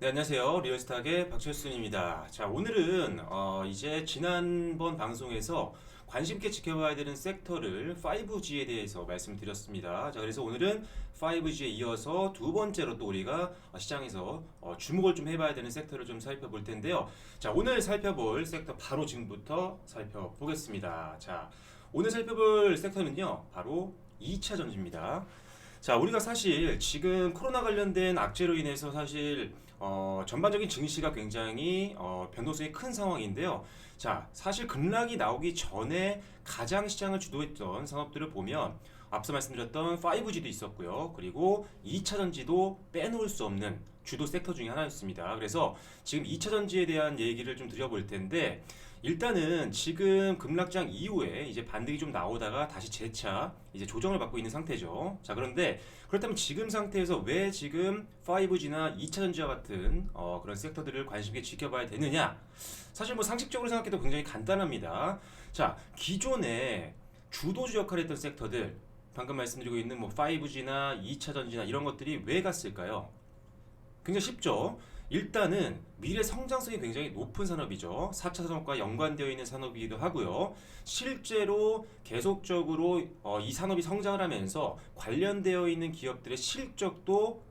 네, 안녕하세요. 리얼스탁의 박철순입니다. 자, 오늘은 이제 지난번 방송에서 관심 있게 지켜봐야 되는 섹터를 5G에 대해서 말씀드렸습니다. 자, 그래서 오늘은 5G에 이어서 두 번째로 또 우리가 시장에서 주목을 좀 해봐야 되는 섹터를 좀 살펴볼 텐데요. 자, 오늘 살펴볼 섹터 바로 지금부터 살펴보겠습니다. 자, 오늘 살펴볼 섹터는요, 바로 2차 전지입니다. 자, 우리가 사실 지금 코로나 관련된 악재로 인해서 사실 전반적인 증시가 굉장히 변동성이 큰 상황인데요. 자, 사실 급락이 나오기 전에 가장 시장을 주도했던 산업들을 보면 앞서 말씀드렸던 5G도 있었고요. 그리고 2차 전지도 빼놓을 수 없는 주도 섹터 중에 하나였습니다. 그래서 지금 2차 전지에 대한 얘기를 좀 드려볼 텐데 일단은 지금 급락장 이후에 이제 반등이 좀 나오다가 다시 재차 이제 조정을 받고 있는 상태죠. 자, 그런데 그렇다면 지금 상태에서 왜 지금 5G나 2차 전지와 같은 그런 섹터들을 관심 있게 지켜봐야 되느냐? 사실 뭐 상식적으로 생각해도 굉장히 간단합니다. 자, 기존에 주도주 역할을 했던 섹터들 방금 말씀드리고 있는 뭐 5G나 2차 전지나 이런 것들이 왜 갔을까요? 굉장히 쉽죠. 일단은 미래 성장성이 굉장히 높은 산업이죠. 4차 산업과 연관되어 있는 산업이기도 하고요. 실제로 계속적으로 이 산업이 성장을 하면서 관련되어 있는 기업들의 실적도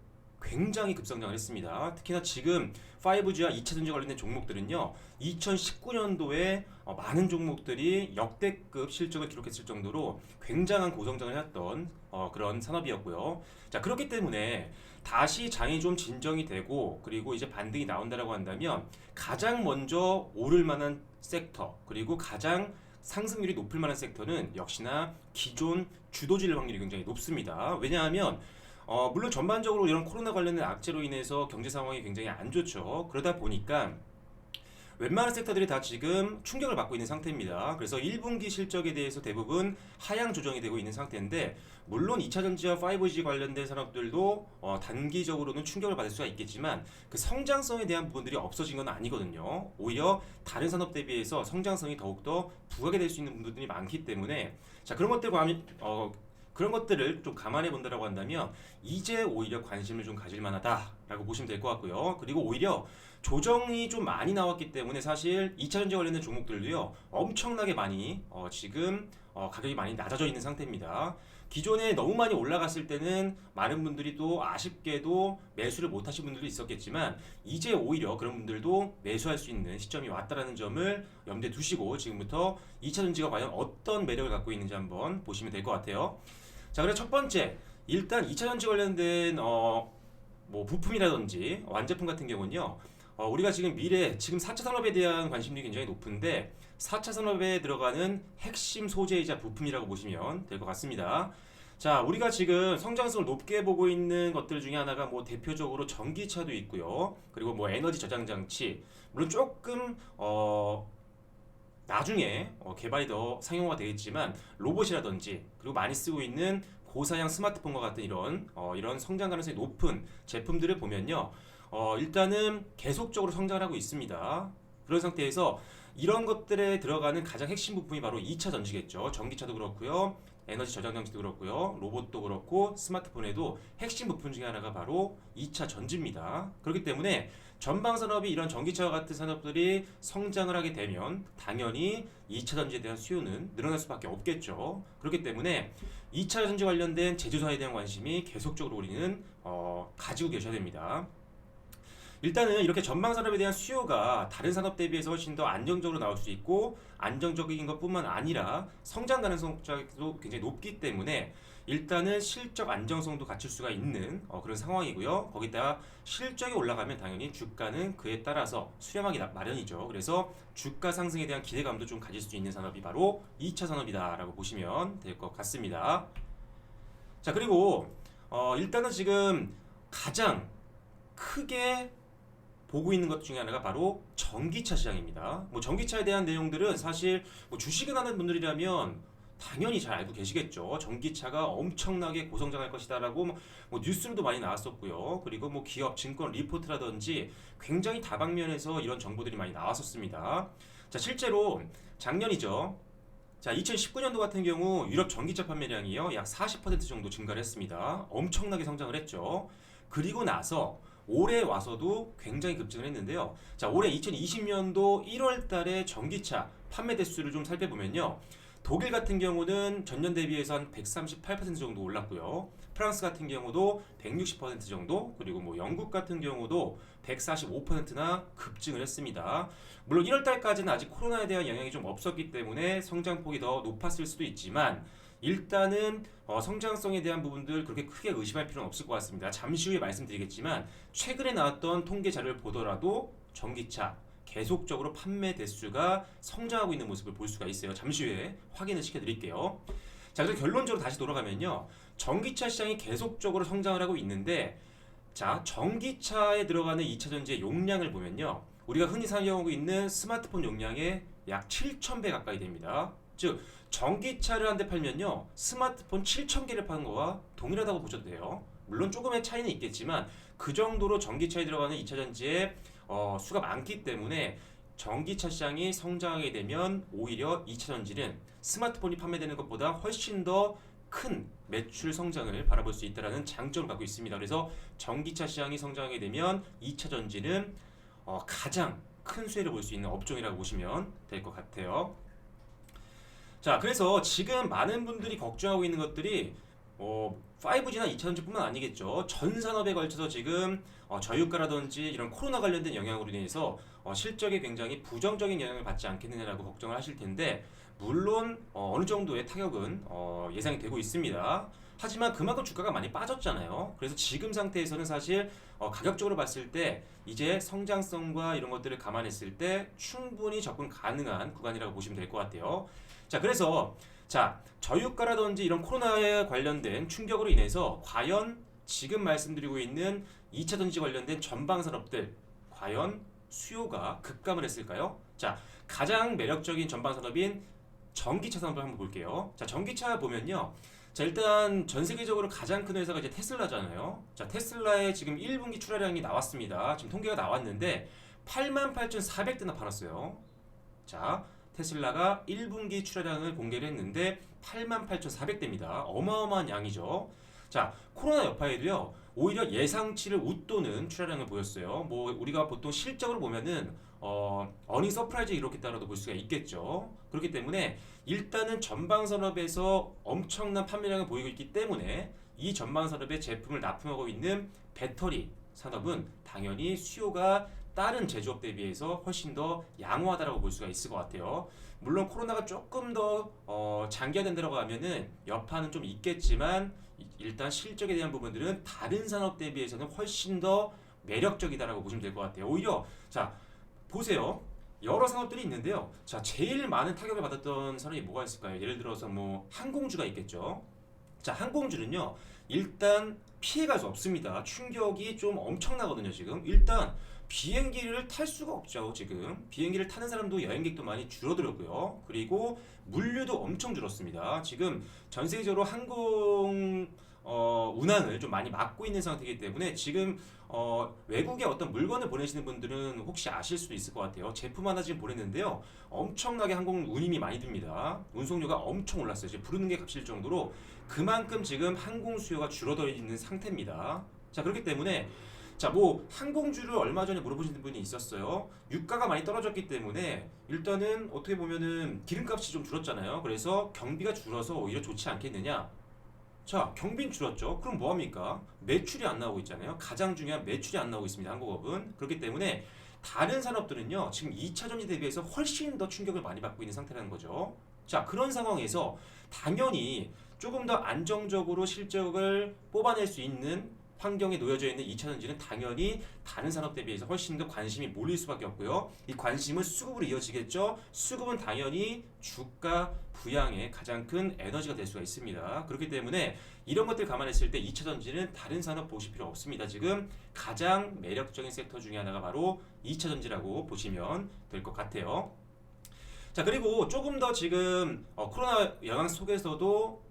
굉장히 급성장을 했습니다. 특히나 지금 5G와 2차 전지 관련된 종목들은요, 2019년도에 많은 종목들이 역대급 실적을 기록했을 정도로 굉장한 고성장을 해왔던 그런 산업이었고요. 자, 그렇기 때문에 다시 장이 좀 진정이 되고 그리고 이제 반등이 나온다라고 한다면 가장 먼저 오를 만한 섹터 그리고 가장 상승률이 높을 만한 섹터는 역시나 기존 주도주일 확률이 굉장히 높습니다. 왜냐하면 물론 전반적으로 이런 코로나 관련된 악재로 인해서 경제 상황이 굉장히 안 좋죠. 그러다 보니까 웬만한 섹터들이 다 지금 충격을 받고 있는 상태입니다. 그래서 1분기 실적에 대해서 대부분 하향 조정이 되고 있는 상태인데 물론 2차 전지와 5G 관련된 산업들도 단기적으로는 충격을 받을 수가 있겠지만 그 성장성에 대한 부분들이 없어진 건 아니거든요. 오히려 다른 산업 대비해서 성장성이 더욱더 부각이 될 수 있는 부분들이 많기 때문에 자, 그런 것들을 좀 감안해 본다라고 한다면 이제 오히려 관심을 좀 가질 만하다라고 보시면 될 것 같고요. 그리고 오히려 조정이 좀 많이 나왔기 때문에 사실 2차 전지 관련된 종목들도요 엄청나게 많이 지금 가격이 많이 낮아져 있는 상태입니다. 기존에 너무 많이 올라갔을 때는 많은 분들이 또 아쉽게도 매수를 못 하신 분들도 있었겠지만 이제 오히려 그런 분들도 매수할 수 있는 시점이 왔다라는 점을 염두에 두시고 지금부터 2차 전지가 과연 어떤 매력을 갖고 있는지 한번 보시면 될 것 같아요. 자, 그래 첫 번째 일단 2차 전지 관련된 뭐 부품이라든지 완제품 같은 경우는요. 우리가 지금 미래 지금 4차 산업에 대한 관심이 굉장히 높은데 4차 산업에 들어가는 핵심 소재이자 부품이라고 보시면 될 것 같습니다. 자, 우리가 지금 성장성을 높게 보고 있는 것들 중에 하나가 뭐 대표적으로 전기차도 있고요. 그리고 뭐 에너지 저장 장치 물론 조금 나중에 개발이 더 상용화가 되겠지만 로봇이라든지 그리고 많이 쓰고 있는 고사양 스마트폰과 같은 이런 성장 가능성이 높은 제품들을 보면요. 일단은 계속적으로 성장을 하고 있습니다. 그런 상태에서 이런 것들에 들어가는 가장 핵심 부품이 바로 2차 전지겠죠. 전기차도 그렇고요. 에너지 저장 장치도 그렇고요. 로봇도 그렇고 스마트폰에도 핵심 부품 중에 하나가 바로 2차 전지입니다. 그렇기 때문에 전방 산업이 이런 전기차와 같은 산업들이 성장을 하게 되면 당연히 2차 전지에 대한 수요는 늘어날 수밖에 없겠죠. 그렇기 때문에 2차 전지 관련된 제조사에 대한 관심이 계속적으로 우리는 가지고 계셔야 됩니다. 일단은 이렇게 전방 산업에 대한 수요가 다른 산업 대비해서 훨씬 더 안정적으로 나올 수 있고 안정적인 것뿐만 아니라 성장 가능성도 굉장히 높기 때문에 일단은 실적 안정성도 갖출 수가 있는 그런 상황이고요. 거기다가 실적이 올라가면 당연히 주가는 그에 따라서 수렴하기 마련이죠. 그래서 주가 상승에 대한 기대감도 좀 가질 수 있는 산업이 바로 2차 산업이다라고 보시면 될 것 같습니다. 자, 그리고 일단은 지금 가장 크게 보고 있는 것 중에 하나가 바로 전기차 시장입니다. 뭐 전기차에 대한 내용들은 사실 뭐 주식을 하는 분들이라면 당연히 잘 알고 계시겠죠. 전기차가 엄청나게 고성장할 것이다라고 뭐 뉴스로도 많이 나왔었고요. 그리고 뭐 기업 증권 리포트라든지 굉장히 다방면에서 이런 정보들이 많이 나왔었습니다. 자, 실제로 작년이죠. 자, 2019년도 같은 경우 유럽 전기차 판매량이요 약 40% 정도 증가를 했습니다. 엄청나게 성장을 했죠. 그리고 나서 올해 와서도 굉장히 급증을 했는데요. 자, 올해 2020년도 1월 달에 전기차 판매 대수를 좀 살펴보면요. 독일 같은 경우는 전년 대비해서 한 138% 정도 올랐고요. 프랑스 같은 경우도 160% 정도, 그리고 뭐 영국 같은 경우도 145%나 급증을 했습니다. 물론 1월 달까지는 아직 코로나에 대한 영향이 좀 없었기 때문에 성장폭이 더 높았을 수도 있지만 일단은 성장성에 대한 부분들 그렇게 크게 의심할 필요는 없을 것 같습니다. 잠시 후에 말씀드리겠지만 최근에 나왔던 통계 자료를 보더라도 전기차 계속적으로 판매 대수가 성장하고 있는 모습을 볼 수가 있어요. 잠시 후에 확인을 시켜드릴게요. 자, 그래서 결론적으로 다시 돌아가면요. 전기차 시장이 계속적으로 성장을 하고 있는데, 자, 전기차에 들어가는 2차 전지의 용량을 보면요. 우리가 흔히 사용하고 있는 스마트폰 용량의 약 7,000배 가까이 됩니다. 즉, 전기차를 한 대 팔면요. 스마트폰 7,000개를 파는 거와 동일하다고 보셔도 돼요. 물론 조금의 차이는 있겠지만 그 정도로 전기차에 들어가는 2차 전지의 수가 많기 때문에 전기차 시장이 성장하게 되면 오히려 2차 전지는 스마트폰이 판매되는 것보다 훨씬 더 큰 매출 성장을 바라볼 수 있다는 장점을 갖고 있습니다. 그래서 전기차 시장이 성장하게 되면 2차 전지는 가장 큰 수혜를 볼 수 있는 업종이라고 보시면 될 것 같아요. 자, 그래서 지금 많은 분들이 걱정하고 있는 것들이 5G나 2차 전지뿐만 아니겠죠. 전 산업에 걸쳐서 지금 저유가라든지 이런 코로나 관련된 영향으로 인해서 실적에 굉장히 부정적인 영향을 받지 않겠느냐라고 걱정을 하실 텐데 물론 어느 정도의 타격은 예상이 되고 있습니다. 하지만 그만큼 주가가 많이 빠졌잖아요. 그래서 지금 상태에서는 사실 가격적으로 봤을 때 이제 성장성과 이런 것들을 감안했을 때 충분히 접근 가능한 구간이라고 보시면 될 것 같아요. 자, 그래서 저유가라든지 이런 코로나에 관련된 충격으로 인해서 과연 지금 말씀드리고 있는 2차 전지 관련된 전방 산업들 과연 수요가 급감을 했을까요? 자, 가장 매력적인 전방 산업인 전기차 산업을 한번 볼게요. 자, 전기차 보면요. 자, 일단 전 세계적으로 가장 큰 회사가 이제 테슬라잖아요. 자, 테슬라의 지금 1분기 출하량이 나왔습니다. 지금 통계가 나왔는데 88,400대나 팔았어요. 자, 테슬라가 1분기 출하량을 공개를 했는데 88,400대입니다. 어마어마한 양이죠. 자, 코로나 여파에도요. 오히려 예상치를 웃도는 출하량을 보였어요. 뭐 우리가 보통 실적으로 보면은 어닝 서프라이즈 이렇겠다라도 볼 수가 있겠죠. 그렇기 때문에 일단은 전방 산업에서 엄청난 판매량을 보이고 있기 때문에 이 전방 산업의 제품을 납품하고 있는 배터리 산업은 당연히 수요가 다른 제조업 대비해서 훨씬 더 양호하다라고 볼 수가 있을 것 같아요. 물론 코로나가 조금 더 장기화된다고 하면은 여파는 좀 있겠지만 일단 실적에 대한 부분들은 다른 산업 대비해서는 훨씬 더 매력적이다라고 보시면 될 것 같아요. 오히려 자 보세요. 여러 산업들이 있는데요. 자, 제일 많은 타격을 받았던 산업이 뭐가 있을까요? 예를 들어서 뭐 항공주가 있겠죠. 자, 항공주는요. 일단 피해갈 수 없습니다. 충격이 좀 엄청나거든요, 지금. 일단 비행기를 탈 수가 없죠, 지금. 비행기를 타는 사람도 여행객도 많이 줄어들었고요. 그리고 물류도 엄청 줄었습니다. 지금 전 세계적으로 항공 운항을 좀 많이 막고 있는 상태이기 때문에 지금 외국에 어떤 물건을 보내시는 분들은 혹시 아실 수도 있을 것 같아요. 제품 하나 지금 보냈는데요. 엄청나게 항공 운임이 많이 듭니다. 운송료가 엄청 올랐어요. 지금 부르는 게 값일 정도로 그만큼 지금 항공 수요가 줄어들어 있는 상태입니다. 자, 그렇기 때문에 자, 뭐 항공주를 얼마 전에 물어보시는 분이 있었어요. 유가가 많이 떨어졌기 때문에 일단은 어떻게 보면은 기름값이 좀 줄었잖아요. 그래서 경비가 줄어서 오히려 좋지 않겠느냐? 자, 경비는 줄었죠. 그럼 뭐합니까? 매출이 안 나오고 있잖아요. 가장 중요한 매출이 안 나오고 있습니다. 한국업은. 그렇기 때문에 다른 산업들은요. 지금 2차 전지 대비해서 훨씬 더 충격을 많이 받고 있는 상태라는 거죠. 자, 그런 상황에서 당연히 조금 더 안정적으로 실적을 뽑아낼 수 있는 환경에 놓여져 있는 2차 전지는 당연히 다른 산업 대비해서 훨씬 더 관심이 몰릴 수밖에 없고요. 이 관심은 수급으로 이어지겠죠. 수급은 당연히 주가 부양의 가장 큰 에너지가 될 수가 있습니다. 그렇기 때문에 이런 것들 감안했을 때 2차 전지는 다른 산업 보실 필요 없습니다. 지금 가장 매력적인 섹터 중에 하나가 바로 2차 전지라고 보시면 될 것 같아요. 자, 그리고 조금 더 지금 코로나 영향 속에서도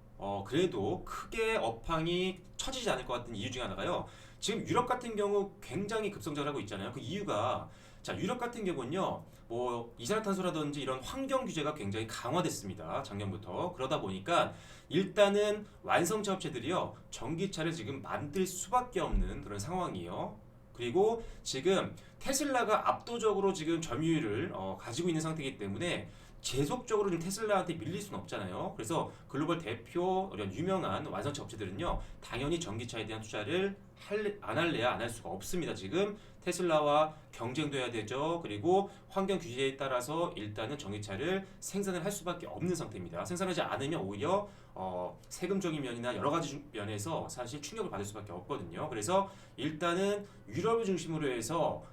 그래도 크게 업황이 처지지 않을 것 같은 이유 중에 하나가요. 지금 유럽 같은 경우 굉장히 급성장하고 있잖아요. 그 이유가 자, 유럽 같은 경우는요. 뭐 이산화탄소라든지 이런 환경 규제가 굉장히 강화됐습니다. 작년부터. 그러다 보니까 일단은 완성차 업체들이요. 전기차를 지금 만들 수밖에 없는 그런 상황이에요. 그리고 지금 테슬라가 압도적으로 지금 점유율을 가지고 있는 상태이기 때문에 계속적으로 지금 테슬라한테 밀릴 수는 없잖아요. 그래서 글로벌 대표 이런 유명한 완성차 업체들은요, 당연히 전기차에 대한 투자를 안 할래야 안 할 수가 없습니다. 지금 테슬라와 경쟁도 해야 되죠. 그리고 환경 규제에 따라서 일단은 전기차를 생산을 할 수밖에 없는 상태입니다. 생산하지 않으면 오히려 세금적인 면이나 여러 가지 면에서 사실 충격을 받을 수밖에 없거든요. 그래서 일단은 유럽을 중심으로 해서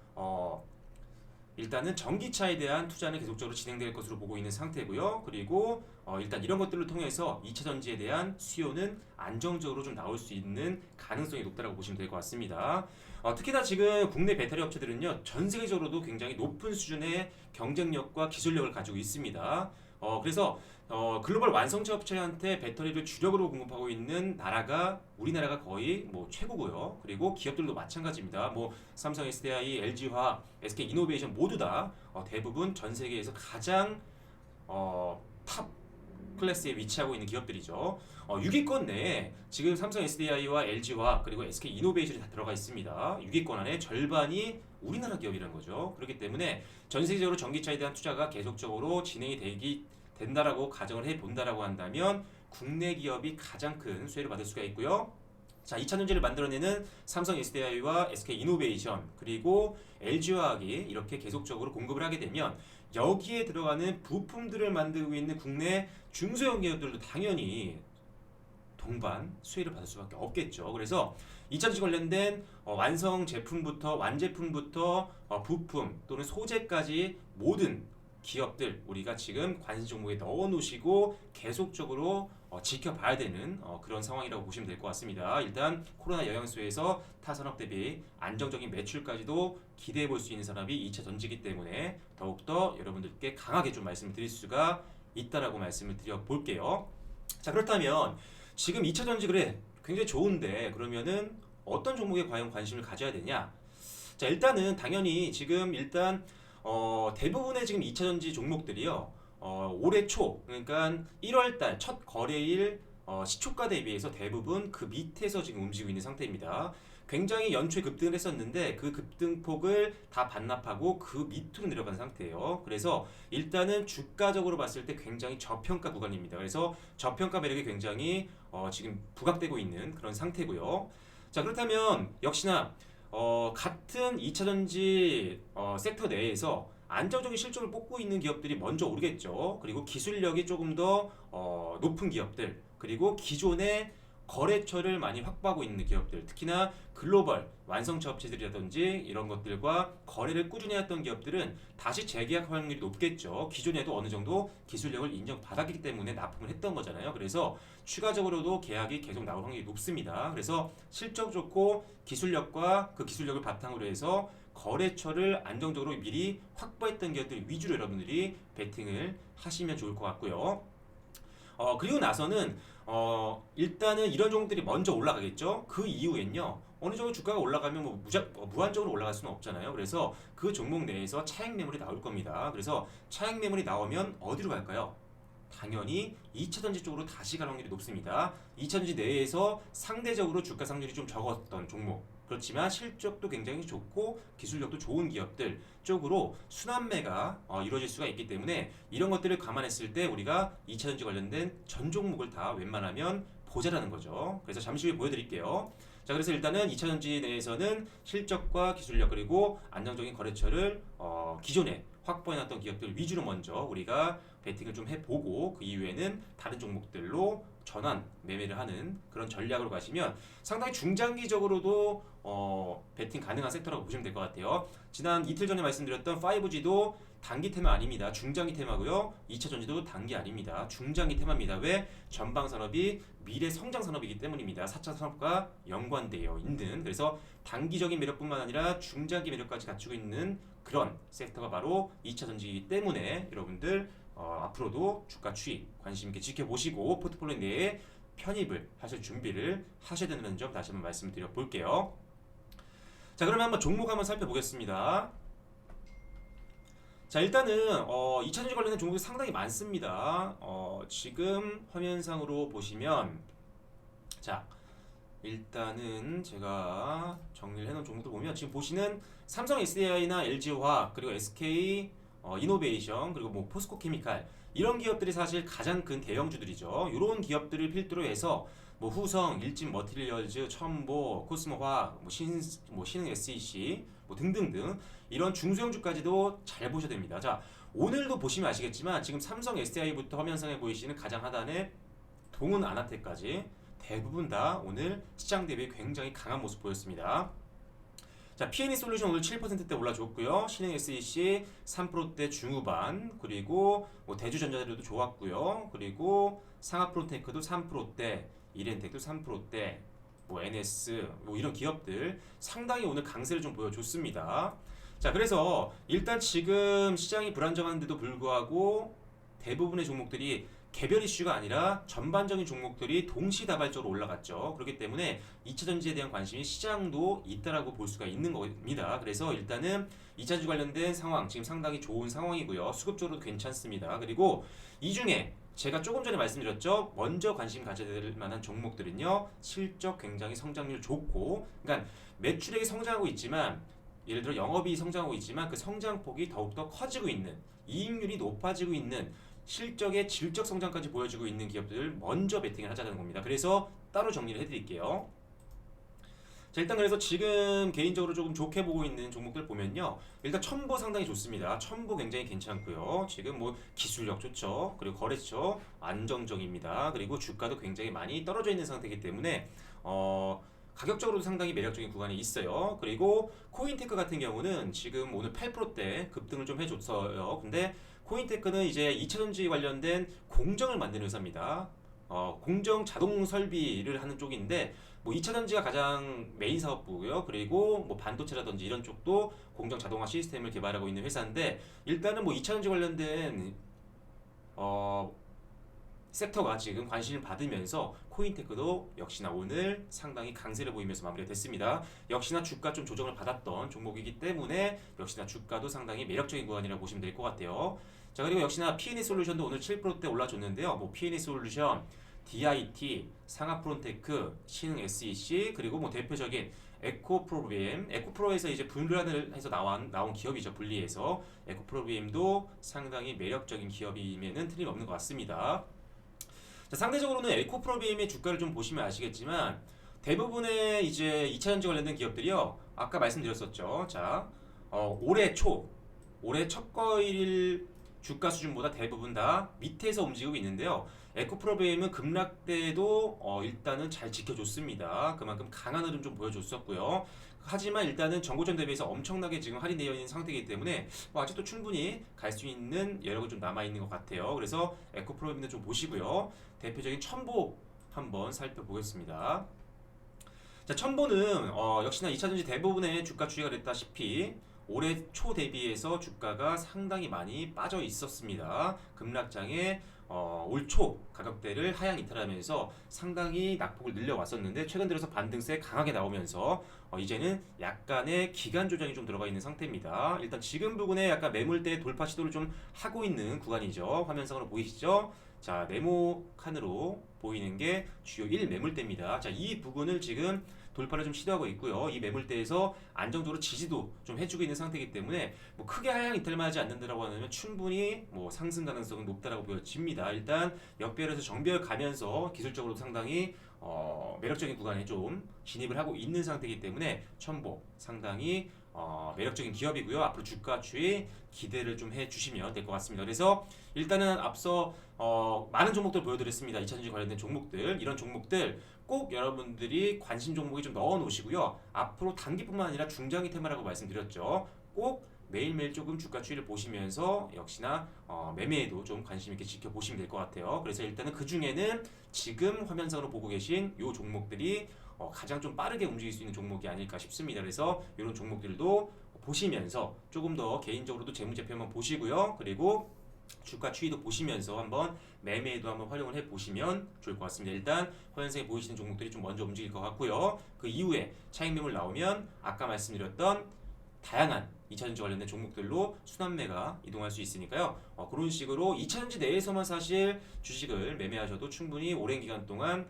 일단은 전기차에 대한 투자는 계속적으로 진행될 것으로 보고 있는 상태고요. 그리고 일단 이런 것들을 통해서 2차 전지에 대한 수요는 안정적으로 좀 나올 수 있는 가능성이 높다고 보시면 될 것 같습니다. 특히나 지금 국내 배터리 업체들은요, 전 세계적으로도 굉장히 높은 수준의 경쟁력과 기술력을 가지고 있습니다. 그래서 글로벌 완성차 업체한테 배터리를 주력으로 공급하고 있는 나라가 우리나라가 거의 뭐 최고고요. 그리고 기업들도 마찬가지입니다. 뭐 삼성, SDI, LG화학, SK 이노베이션 모두 다 대부분 전 세계에서 가장 탑 클래스에 위치하고 있는 기업들이죠. 6위권 내에 지금 삼성 SDI와 LG화학 그리고 SK 이노베이션이 다 들어가 있습니다. 6위권 안에 절반이 우리나라 기업이라는 거죠. 그렇기 때문에 전 세계적으로 전기차에 대한 투자가 계속적으로 진행이 된다라고 가정을 해본다라고 한다면 국내 기업이 가장 큰 수혜를 받을 수가 있고요. 자, 2차 전지를 만들어내는 삼성 SDI와 SK 이노베이션 그리고 LG화학이 이렇게 계속적으로 공급을 하게 되면 여기에 들어가는 부품들을 만들고 있는 국내 중소형 기업들도 당연히 동반 수혜를 받을 수밖에 없겠죠. 그래서 2차 전지 관련된 완성 제품부터 완제품부터 부품 또는 소재까지 모든 기업들 우리가 지금 관심 종목에 넣어 놓으시고 계속적으로 지켜봐야 되는 그런 상황이라고 보시면 될 것 같습니다. 일단 코로나 영향 속에서 타 산업 대비 안정적인 매출까지도 기대해 볼 수 있는 산업이 2차 전지이기 때문에 더욱더 여러분들께 강하게 좀 말씀을 드릴 수가 있다라고 말씀을 드려 볼게요. 자, 그렇다면 지금 2차 전지 그래 굉장히 좋은데 그러면은 어떤 종목에 과연 관심을 가져야 되냐? 자, 일단은 당연히 지금 일단 대부분의 지금 2차 전지 종목들이요. 올해 초 그러니까 1월달 첫 거래일 시초가 대비해서 대부분 그 밑에서 지금 움직이고 있는 상태입니다. 굉장히 연초에 급등을 했었는데 그 급등폭을 다 반납하고 그 밑으로 내려간 상태예요. 그래서 일단은 주가적으로 봤을 때 굉장히 저평가 구간입니다. 그래서 저평가 매력이 굉장히 지금 부각되고 있는 그런 상태고요. 자, 그렇다면 역시나 같은 2차전지 섹터 내에서 안정적인 실적을 뽐고 있는 기업들이 먼저 오르겠죠. 그리고 기술력이 조금 더 높은 기업들, 그리고 기존의 거래처를 많이 확보하고 있는 기업들, 특히나 글로벌 완성차 업체들이라든지 이런 것들과 거래를 꾸준히 했던 기업들은 다시 재계약 확률이 높겠죠. 기존에도 어느 정도 기술력을 인정받았기 때문에 납품을 했던 거잖아요. 그래서 추가적으로도 계약이 계속 나올 확률이 높습니다. 그래서 실적 좋고 기술력과 그 기술력을 바탕으로 해서 거래처를 안정적으로 미리 확보했던 기업들 위주로 여러분들이 베팅을 하시면 좋을 것 같고요. 그리고 나서는 일단은 이런 종목들이 먼저 올라가겠죠. 그 이후엔요. 어느 정도 주가가 올라가면 무한적으로 올라갈 수는 없잖아요. 그래서 그 종목 내에서 차익 매물이 나올 겁니다. 그래서 차익 매물이 나오면 어디로 갈까요? 당연히 2차 전지 쪽으로 다시 갈 확률이 높습니다. 2차 전지 내에서 상대적으로 주가 상률이 좀 적었던 종목, 그렇지만 실적도 굉장히 좋고 기술력도 좋은 기업들 쪽으로 순환매가 이루어질 수가 있기 때문에 이런 것들을 감안했을 때 우리가 2차 전지 관련된 전 종목을 다 웬만하면 보자라는 거죠. 그래서 잠시 후에 보여드릴게요. 자, 그래서 일단은 2차 전지 내에서는 실적과 기술력 그리고 안정적인 거래처를 기존에 확보해놨던 기업들 위주로 먼저 우리가 베팅을 좀 해보고 그 이후에는 다른 종목들로 전환 매매를 하는 그런 전략으로 가시면 상당히 중장기적으로도 베팅 가능한 섹터라고 보시면 될 것 같아요. 지난 이틀 전에 말씀드렸던 5G도 단기 테마 아닙니다. 중장기 테마고요. 2차 전지도 단기 아닙니다. 중장기 테마입니다. 왜? 전방 산업이 미래 성장 산업이기 때문입니다. 4차 산업과 연관되어 있는, 그래서 단기적인 매력뿐만 아니라 중장기 매력까지 갖추고 있는 그런 섹터가 바로 2차 전지이기 때문에 여러분들 앞으로도 주가 추이 관심 있게 지켜보시고 포트폴리오 내에 편입을 하실 준비를 하셔야 되는 점 다시 한번 말씀드려 볼게요. 자, 그러면 한번 종목 한번 살펴보겠습니다. 자, 일단은 2차 전지 관련된 종목이 상당히 많습니다. 지금 화면상으로 보시면 자, 일단은 제가 정리를 해놓은 종목들 보면 지금 보시는 삼성 SDI나 LG화학 그리고 SK 이노베이션 그리고 뭐 포스코 케미칼 이런 기업들이 사실 가장 큰 대형주들이죠. 이런 기업들을 필두로 해서 뭐 후성, 일진 머티리얼즈, 첨보, 코스모화학, 뭐 신흥 SEC 뭐 등등등 이런 중소형주까지도 잘 보셔야 됩니다. 자, 오늘도 보시면 아시겠지만 지금 삼성 SDI부터 화면상에 보이시는 가장 하단에 동은 아나텍까지 대부분 다 오늘 시장 대비 굉장히 강한 모습 보였습니다. 자, P&E 솔루션 오늘 7%대 올라줬고요. 신흥 SEC 3%대 중후반, 그리고 뭐 대주전자재료도 좋았고요. 그리고 상하프로테크도 3%대, 이렌텍도 3%대, 뭐 NS 뭐 이런 기업들 상당히 오늘 강세를 좀 보여줬습니다. 자, 그래서 일단 지금 시장이 불안정한데도 불구하고 대부분의 종목들이 개별 이슈가 아니라 전반적인 종목들이 동시다발적으로 올라갔죠. 그렇기 때문에 2차전지에 대한 관심이 시장도 있다라고 볼 수가 있는 겁니다. 그래서 일단은 2차전지 관련된 상황 지금 상당히 좋은 상황이고요. 수급적으로도 괜찮습니다. 그리고 이 중에 제가 조금 전에 말씀드렸죠. 먼저 관심 가져야 될 만한 종목들은요. 실적 굉장히 성장률 좋고 그러니까 매출액이 성장하고 있지만 예를 들어 영업이 성장하고 있지만 그 성장폭이 더욱더 커지고 있는 이익률이 높아지고 있는 실적의 질적 성장까지 보여주고 있는 기업들 먼저 베팅을 하자는 겁니다. 그래서 따로 정리를 해드릴게요. 자, 일단 그래서 지금 개인적으로 조금 좋게 보고 있는 종목들 보면요. 일단 첨보 상당히 좋습니다. 첨보 굉장히 괜찮고요. 지금 뭐 기술력 좋죠. 그리고 거래처 안정적입니다. 그리고 주가도 굉장히 많이 떨어져 있는 상태이기 때문에 가격적으로도 상당히 매력적인 구간이 있어요. 그리고 코인테크 같은 경우는 지금 오늘 8%대 급등을 좀 해줬어요. 근데 코인테크는 이제 2차전지 관련된 공정을 만드는 회사입니다. 공정 자동 설비를 하는 쪽인데 뭐 2차전지가 가장 메인 사업부고요. 그리고 뭐 반도체라든지 이런 쪽도 공정 자동화 시스템을 개발하고 있는 회사인데 일단은 뭐 2차전지 관련된 섹터가 지금 관심을 받으면서 코인테크도 역시나 오늘 상당히 강세를 보이면서 마무리가 됐습니다. 역시나 주가 좀 조정을 받았던 종목이기 때문에 역시나 주가도 상당히 매력적인 구간이라고 보시면 될 것 같아요. 자, 그리고 역시나 P&E 솔루션도 오늘 7%대 올라줬는데요. 뭐 P&E 솔루션, DIT, 상하프론테크, 신흥 SEC 그리고 뭐 대표적인 에코프로비엠, 에코프로에서 이제 분란을 해서 나온 기업이죠. 분리해서 에코프로비엠도 상당히 매력적인 기업임에는 틀림없는 것 같습니다. 자, 상대적으로는 에코프로비엠의 주가를 좀 보시면 아시겠지만 대부분의 이제 2차전지 관련된 기업들이요. 아까 말씀드렸었죠. 자, 올해 첫 거일 주가 수준보다 대부분 다 밑에서 움직이고 있는데요. 에코프로비엠은 급락 때도 일단은 잘 지켜줬습니다. 그만큼 강한 흐름 좀 보여줬었고요. 하지만 일단은 전고점 대비해서 엄청나게 지금 할인되어 있는 상태이기 때문에 뭐 아직도 충분히 갈 수 있는 여력은 좀 남아 있는 것 같아요. 그래서 에코프로비엠도 좀 보시고요. 대표적인 첨보 한번 살펴보겠습니다. 자, 첨보는 역시나 2차전지 대부분의 주가 추이가 됐다시피 올해 초 대비해서 주가가 상당히 많이 빠져 있었습니다. 급락장에 올 초 가격대를 하향 이탈하면서 상당히 낙폭을 늘려왔었는데 최근 들어서 반등세 강하게 나오면서 이제는 약간의 기간 조정이 좀 들어가 있는 상태입니다. 일단 지금 부분에 약간 매물대 돌파 시도를 좀 하고 있는 구간이죠. 화면상으로 보이시죠? 자, 네모칸으로 보이는 게 주요 1 매물대입니다. 자, 이 부분을 지금 돌파를 좀 시도하고 있고요. 이 매물대에서 안정적으로 지지도 좀 해주고 있는 상태이기 때문에 뭐 크게 하향 이탈만 하지 않는다라고 하면 충분히 뭐 상승 가능성은 높다라고 보여집니다. 일단 역배열에서 정배열 가면서 기술적으로 상당히 매력적인 구간에 좀 진입을 하고 있는 상태이기 때문에 첨보 상당히 매력적인 기업이고요. 앞으로 주가 추이 기대를 좀 해주시면 될 것 같습니다. 그래서 일단은 앞서 많은 종목들 보여드렸습니다. 2차전지 관련된 종목들 이런 종목들 꼭 여러분들이 관심 종목에 좀 넣어 놓으시고요. 앞으로 단기뿐만 아니라 중장기 테마라고 말씀드렸죠. 꼭 매일매일 조금 주가 추이를 보시면서 역시나 매매에도 좀 관심 있게 지켜보시면 될 것 같아요. 그래서 일단은 그 중에는 지금 화면상으로 보고 계신 이 종목들이 가장 좀 빠르게 움직일 수 있는 종목이 아닐까 싶습니다. 그래서 이런 종목들도 보시면서 조금 더 개인적으로도 재무제표 한번 보시고요. 그리고 주가 추이도 보시면서 한번 매매에도 한번 활용을 해보시면 좋을 것 같습니다. 일단 화면상에 보이시는 종목들이 좀 먼저 움직일 것 같고요. 그 이후에 차익 매물 나오면 아까 말씀드렸던 다양한 2차전지 관련된 종목들로 순환매가 이동할 수 있으니까요. 그런 식으로 2차전지 내에서만 사실 주식을 매매하셔도 충분히 오랜 기간 동안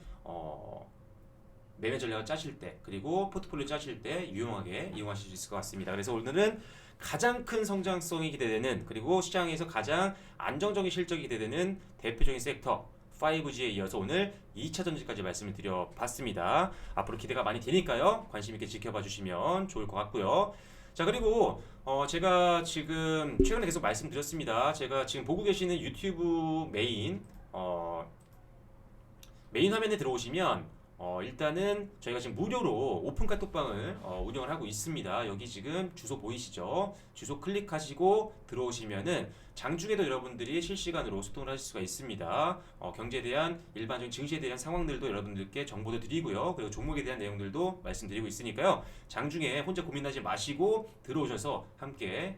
매매 전략을 짜실 때 그리고 포트폴리오 짜실 때 유용하게 이용하실 수 있을 것 같습니다. 그래서 오늘은 가장 큰 성장성이 기대되는 그리고 시장에서 가장 안정적인 실적이 기대되는 대표적인 섹터 5G에 이어서 오늘 2차 전지까지 말씀을 드려봤습니다. 앞으로 기대가 많이 되니까요. 관심 있게 지켜봐 주시면 좋을 것 같고요. 자, 그리고 제가 지금 최근에 계속 말씀드렸습니다. 제가 지금 보고 계시는 유튜브 메인 화면에 들어오시면 일단은 저희가 지금 무료로 오픈 카톡방을 운영을 하고 있습니다. 여기 지금 주소 보이시죠? 주소 클릭하시고 들어오시면은 장중에도 여러분들이 실시간으로 소통을 하실 수가 있습니다. 경제에 대한 일반적인 증시에 대한 상황들도 여러분들께 정보도 드리고요. 그리고 종목에 대한 내용들도 말씀드리고 있으니까요. 장중에 혼자 고민하지 마시고 들어오셔서 함께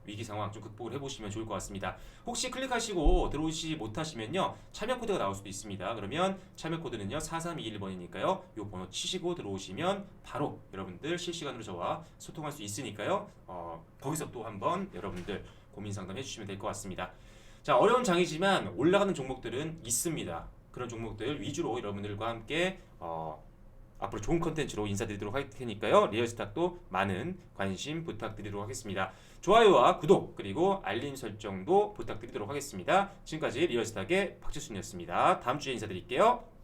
위기 상황 좀 극복을 해보시면 좋을 것 같습니다. 혹시 클릭하시고 들어오시지 못하시면요. 참여 코드가 나올 수도 있습니다. 그러면 참여 코드는요. 4321번이니까요. 이 번호 치시고 들어오시면 바로 여러분들 실시간으로 저와 소통할 수 있으니까요. 거기서 또 한번 여러분들 고민 상담 해주시면 될 것 같습니다. 자, 어려운 장이지만 올라가는 종목들은 있습니다. 그런 종목들 위주로 여러분들과 함께 앞으로 좋은 컨텐츠로 인사드리도록 할 테니까요. 리얼스탁도 많은 관심 부탁드리도록 하겠습니다. 좋아요와 구독 그리고 알림 설정도 부탁드리도록 하겠습니다. 지금까지 리얼스탁의 박지순이었습니다. 다음 주에 인사드릴게요.